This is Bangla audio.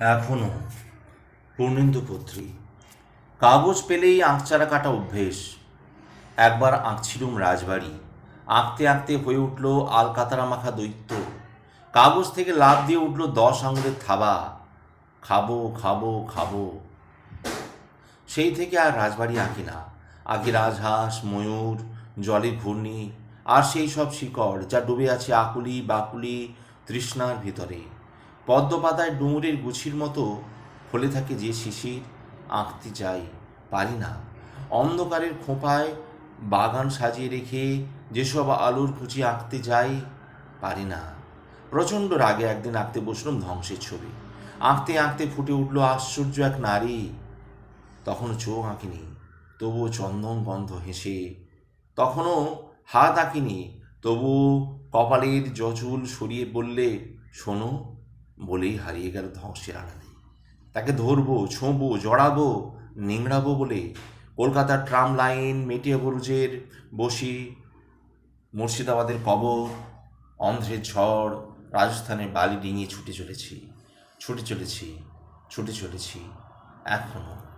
এখনও পূর্ণেন্দু পত্রী। কাগজ পেলেই আঁকচারা কাটা অভ্যেস। একবার আঁকছিলুম রাজবাড়ি, আঁকতে আঁকতে হয়ে উঠল আলকাতারা মাখা দৈত্য। কাগজ থেকে লাফ দিয়ে উঠল 10 আঙুলের থাবা। খাবো খাবো খাবো। সেই থেকে আর রাজবাড়ি আঁকি না, আঁকি রাজহাঁস, ময়ূর, জলে ঘূর্ণি, আর সেই সব শিকড় যা ডুবে আছে আকুলি বাকুলি তৃষ্ণার ভিতরে। পদ্মপাতায় ডুমুরের গুছির মতো ফলে থাকে যে শিশির, আঁকতে যাই, পারি না। অন্ধকারের খোঁপায় বাগান সাজিয়ে রেখে যেসব আলোর কুচি আঁকতে যাই, পারি না। প্রচণ্ড রাগে একদিন আঁকতে বসলাম ধ্বংসের ছবি। আঁকতে আঁকতে ফুটে উঠল আশ্চর্য এক নারী। তখনও চোখ আঁকিনি, তবুও চন্দন গন্ধ হেসে। তখনও হাত আঁকিনি, তবু কপালের জচুল সরিয়ে বললে, শোনো, বলেই হারিয়ে গেল ধ্বংসের আড়ালে। তাকে ধরবো, ছোঁবো, জড়াবো, নিংড়াবো বলে কলকাতার ট্রাম লাইন, মেটিয়া বুরুজের বসি, মুর্শিদাবাদের কবর, অন্ধ্রের ঝড়, রাজস্থানের বালি ডিঙিয়ে ছুটে চলেছি, ছুটে চলেছি, ছুটে চলেছি এখনও।